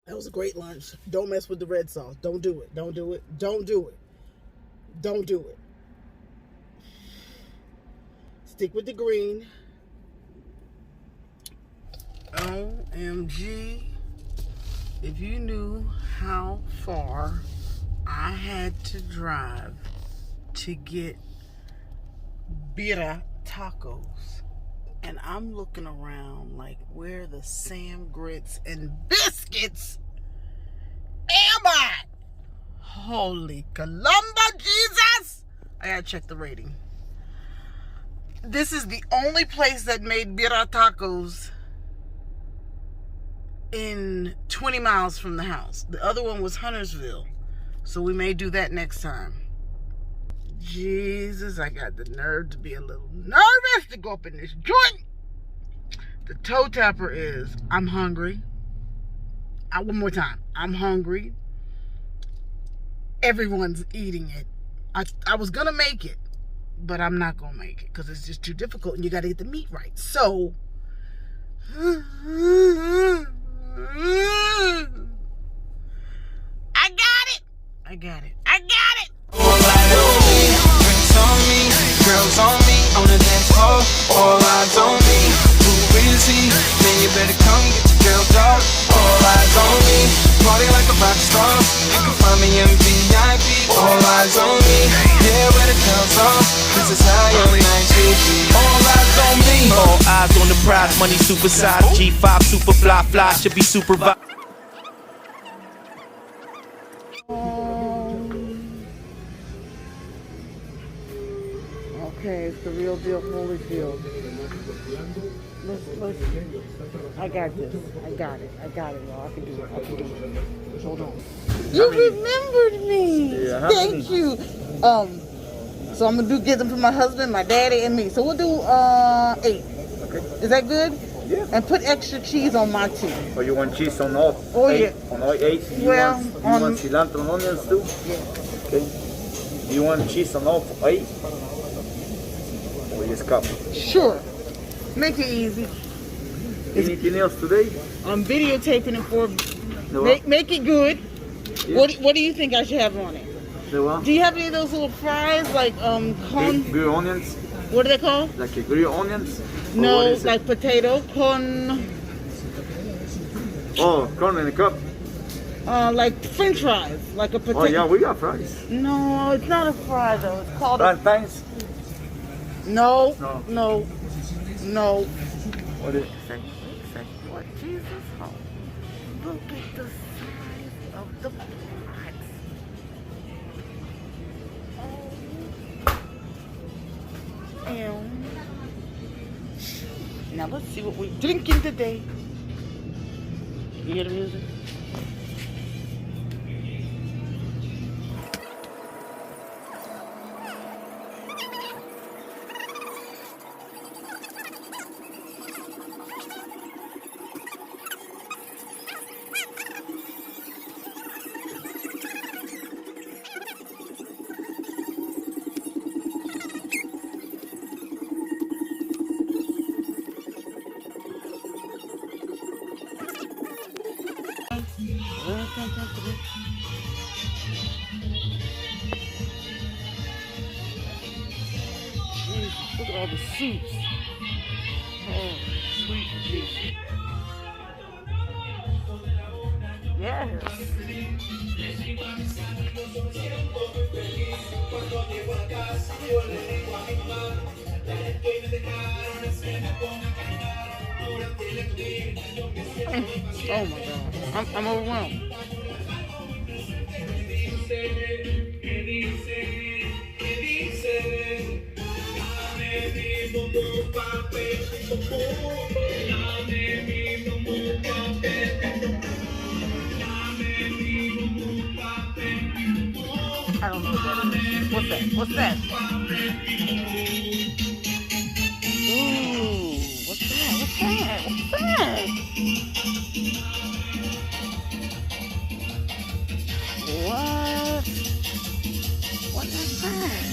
That was a great lunch. Don't mess with the red sauce. Don't do it. Don't do it. Don't do it. Don't do it. Stick with the green. OMG. If you knew how far I had to drive to get Birra Tacos. And I'm looking around like, where the Sam grits and biscuits am I? Holy Columba Jesus! I gotta check the rating. This is the only place that made Birra Tacos in 20 miles from the house. The other one was Huntersville. So we may do that next time. Jesus, I got the nerve to be a little nervous to go up in this joint. The toe tapper is, I'm hungry. One more time. I'm hungry. Everyone's eating it. I was going to make it, but I'm not going to make it because it's just too difficult and you got to get the meat right. So, I got it. I got it. I got it. Drinks on me, girls on me, on the dance floor, all eyes on me. Who is he? Then you better come get your girl dog. All eyes on me, party like a rock star. You can find me in VIP. All eyes on me, yeah, where the girls are. This is how your night should be. All eyes on me, all eyes on the prize, money super size. G5 super fly, fly should be supervised. Okay, it's the real deal, Holyfield. Listen. I got this. I got it. I got it, y'all. I can do it. I can do it. Hold on. You remembered me. Yeah, thank you. So I'm gonna get them for my husband, my daddy, and me. So we'll do 8. Okay. Is that good? Yeah. And put extra cheese on my 2. Oh, you want cheese on all? Oh 8? yeah. On all 8? You want cilantro and onions too? Yeah. Okay. You want cheese on all 8? Or just cup? Sure. Make it easy. Anything else today? I'm videotaping it for. No. Make it good. Yeah. What do you think I should have on it? The what? Do you have any of those little fries like grilled onions? What are they called? Like a grilled onions? No, like potato con. Oh, corn in a cup. Like French fries, like a potato. Oh yeah, we got fries. No, it's not a fry though. It's called. Plantains? No. What is it? What Jesus? Oh, look at the size of the pot. Oh. Now let's see what we're drinking today. You hear the music? Jesus, look at all the soups. Oh, sweet Jesus. Yes. Oh my God, I'm overwhelmed. I don't know what that is. What's that? What's that? Ooh, what's that? What's that? What's that? What? What is that?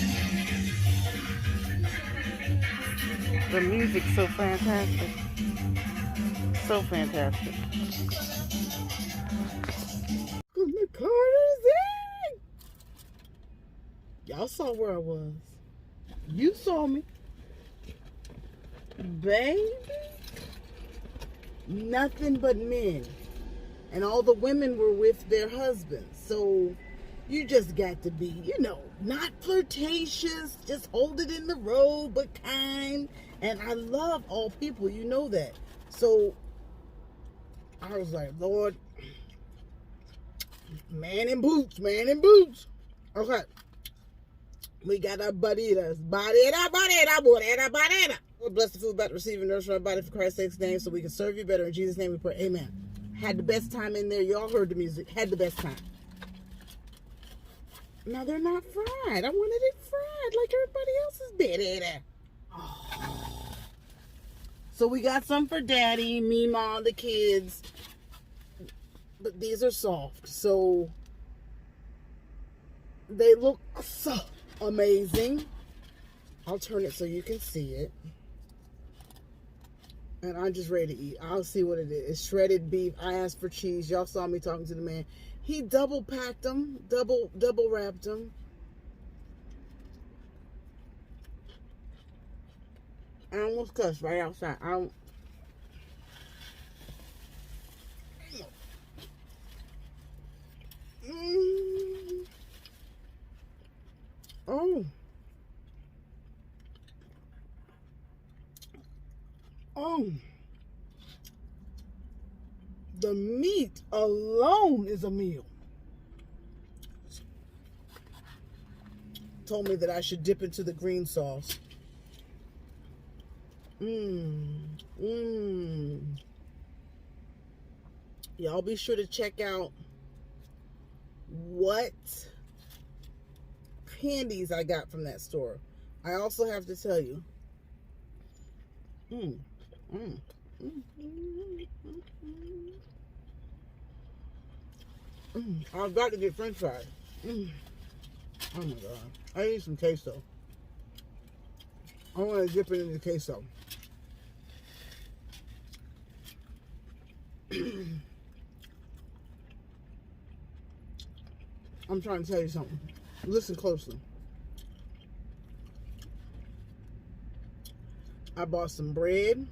The music's so fantastic. So fantastic. saw where I was. You saw me. Baby. Nothing but men. And all the women were with their husbands. So you just got to be, you know, not flirtatious. Just hold it in the road, but kind. And I love all people. You know that. So I was like, Lord, man in boots, man in boots. Okay. We got our baritas. We'll bless the food about to receive and nourish our body for Christ's sake's name so we can serve you better. In Jesus' name we pray. Amen. Had the best time in there. Y'all heard the music. Had the best time. Now they're not fried. I wanted it fried like everybody else's birria. Oh. So we got some for Daddy, me, Mom, the kids. But these are soft. So they look so amazing. I'll turn it so you can see it. And I'm just ready to eat. I'll see what it is. It's shredded beef. I asked for cheese. Y'all saw me talking to the man. He double packed them. Double wrapped them. I almost cussed right outside. The meat alone is a meal. Told me that I should dip into the green sauce. Y'all be sure to check out what candies I got from that store. I also have to tell you. I've got to get French fries. Oh my God. I need some queso. I want to dip it in the queso. I'm trying to tell you something. Listen closely. I bought some bread.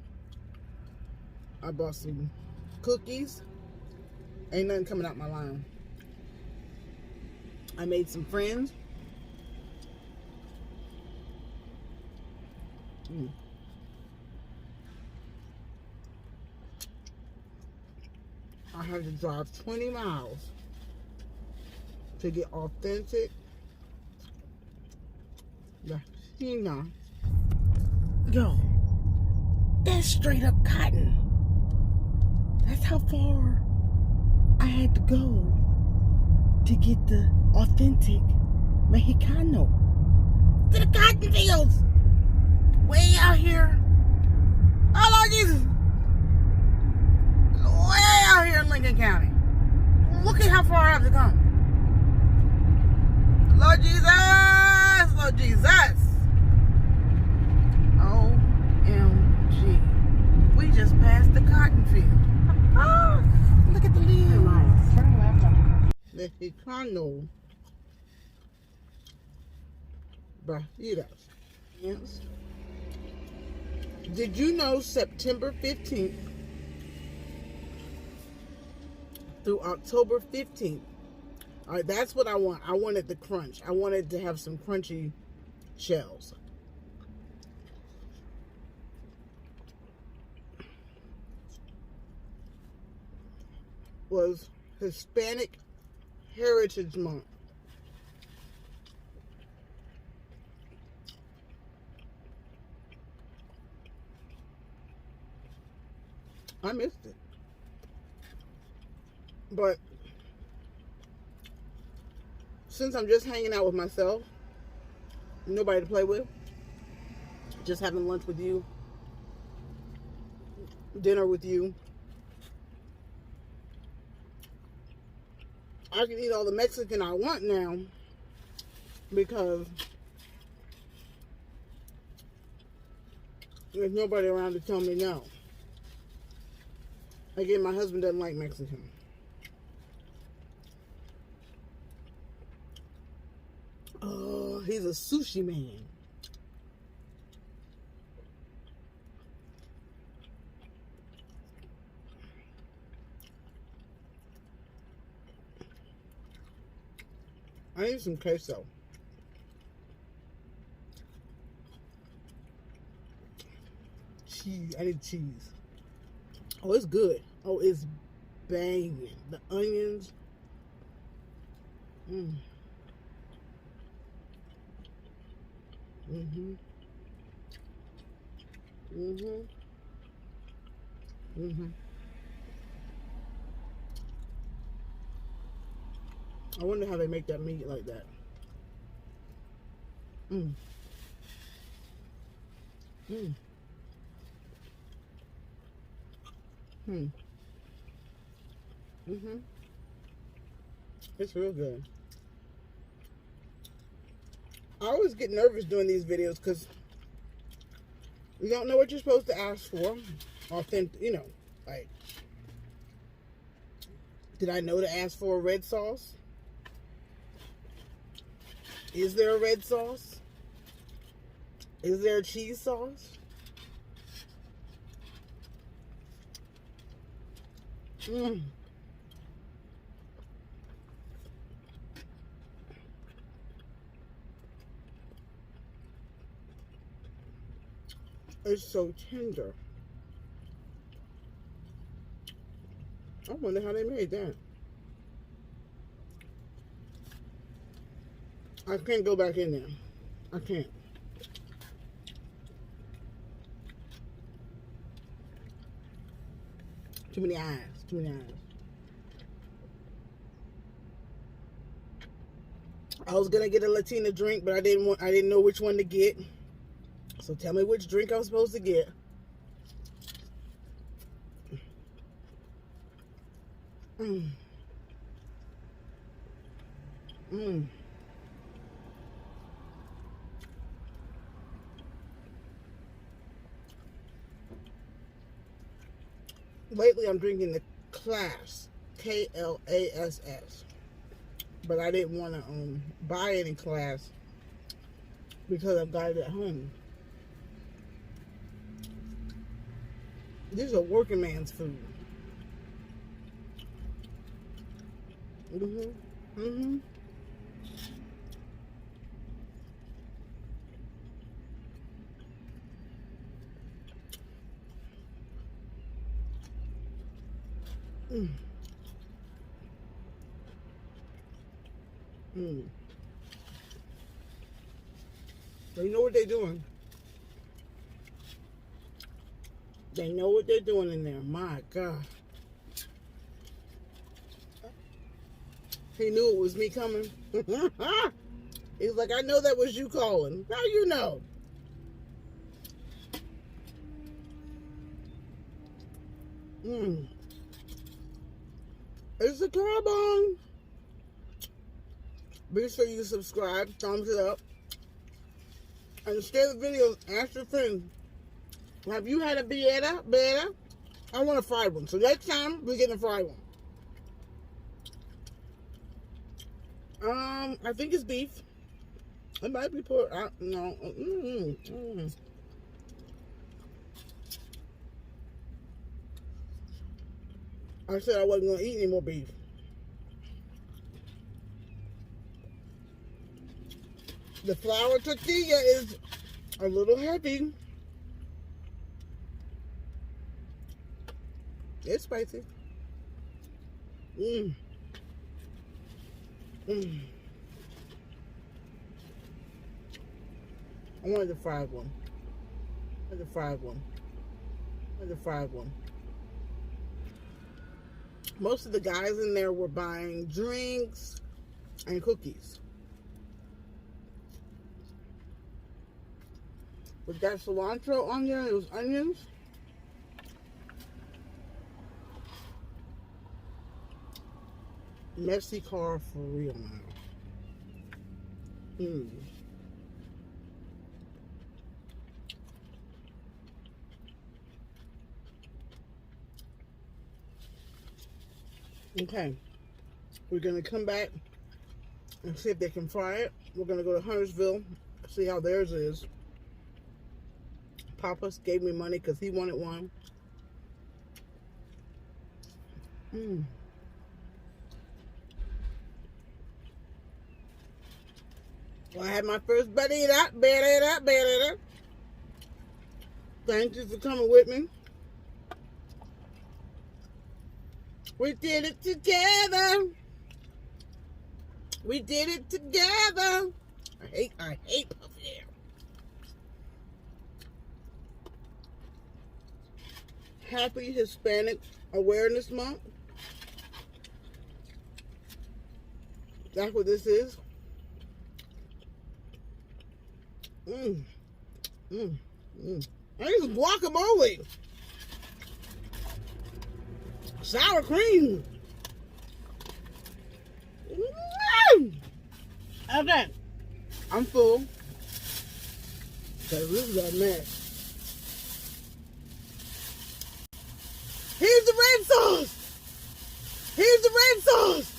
I bought some cookies. Ain't nothing coming out my line. I made some friends. I had to drive 20 miles to get authentic Gina. Yo, that's straight up cotton. That's how far I had to go to get the authentic Mexicano. To the cotton fields. Way out here. Oh, Lord Jesus. Way out here in Lincoln County. Look at how far I have to come. Lord Jesus. Lord Jesus. OMG. We just passed the cotton field. Oh, look at the leaves. Turn left on the Mexicano. Birria. Yes. Did you know September 15th through October 15th? All right, that's what I want. I wanted the crunch. I wanted to have some crunchy shells. Was Hispanic Heritage Month. I missed it. But since I'm just hanging out with myself, nobody to play with, just having lunch with you, dinner with you, I can eat all the Mexican I want now because there's nobody around to tell me no. Again, my husband doesn't like Mexican. Oh, he's a sushi man. I need some queso. Cheese. I need cheese. Oh, it's good. Oh, it's banging. The onions. Mm. Mm-hmm. Mm-hmm. Mm-hmm. I wonder how they make that meat like that. Mm. Mm. Hmm. Mm-hmm. It's real good. I always get nervous doing these videos because you don't know what you're supposed to ask for. Authentic, you know, like, did I know to ask for a red sauce? Is there a red sauce? Is there a cheese sauce? Mm. It's so tender. I wonder how they made that. I can't go back in there. I can't. Too many eyes. Too many eyes. I was gonna get a Latina drink, but I didn't know which one to get. So tell me which drink I'm supposed to get. Mm. Mm. Lately, I'm drinking the Class, K-L-A-S-S, but I didn't want to buy any Class because I've got it at home. This is a working man's food. Mm-hmm. Mm-hmm. Mm. Mm. They know what they're doing. They know what they're doing in there. My God. He knew it was me coming. He's like, I know that was you calling. How you know? Mm. It's a carbone. Be sure you subscribe, thumbs it up, and share the videos. Ask your friends, have you had a Birra? I want a fried one. So next time, we're getting a fried one. I think it's beef. It might be pork. No. I said I wasn't going to eat any more beef. The flour tortilla is a little heavy. It's spicy. Mmm. Mmm. I wanted the fried one. I wanted the fried one. I wanted the fried one. Most of the guys in there were buying drinks and cookies. With that cilantro on there, those onions. Messy car for real now. Mm. Okay. We're going to come back and see if they can fry it. We're gonna go to Huntersville, see how theirs is. Papa gave me money because he wanted one. Well, I had my first burrito. Thank you for coming with me. We did it together. We did it together. I hate puff hair. Happy Hispanic Awareness Month. That's what this is. I need some guacamole. Sour cream. Okay. I'm full. Cause this is a mess. Here's the red sauce. Here's the red sauce.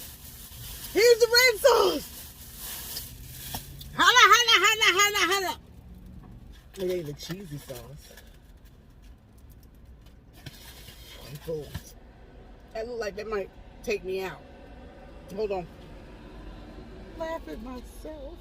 Here's the red sauce. Holla, holla, holla, holla, holla. It ain't the cheesy sauce. I'm full. That look like that might take me out. Hold on. Laugh at myself.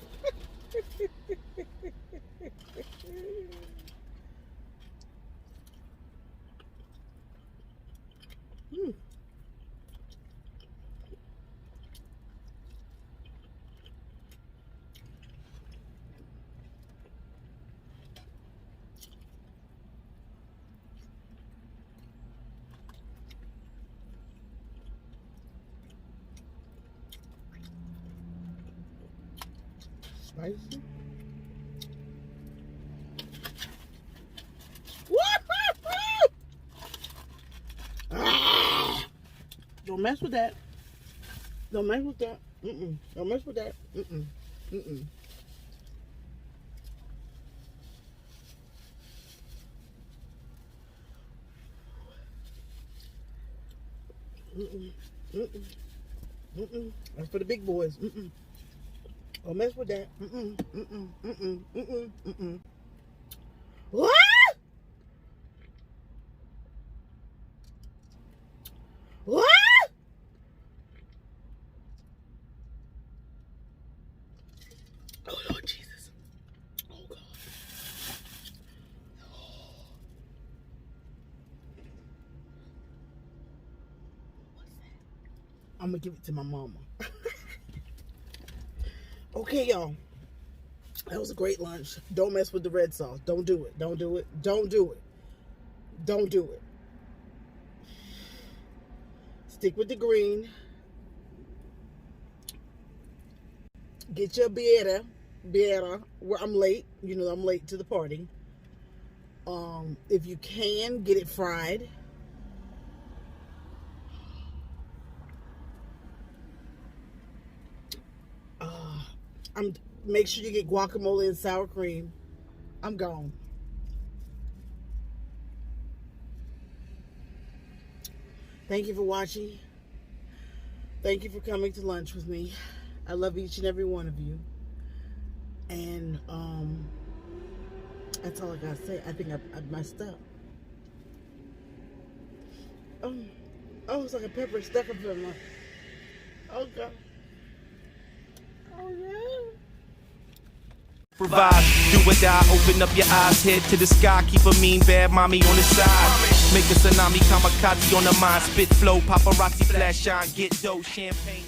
Spicy. Ah! Don't mess with that. Don't mess with that. Don't mess with that. That's for the big boys. Don't mess with that. What? What? Oh, Lord Jesus. Oh, God. What's that? I'm going to give it to my mama. Okay, y'all. That was a great lunch. Don't mess with the red sauce. Don't do it. Don't do it. Don't do it. Don't do it. Stick with the green. Get your birra. Where I'm late. You know I'm late to the party. If you can, get it fried. Make sure you get guacamole and sour cream. I'm gone. Thank you for watching. Thank you for coming to lunch with me. I love each and every one of you. And that's all I gotta say. I think I messed up. Oh, it's like a pepper stuck up in my. Oh God. Oh yeah. Provide, do or die, open up your eyes, head to the sky, keep a mean bad mommy on the side. Make a tsunami, kamikaze on the mind, spit flow, paparazzi, flash shine, get dough, champagne.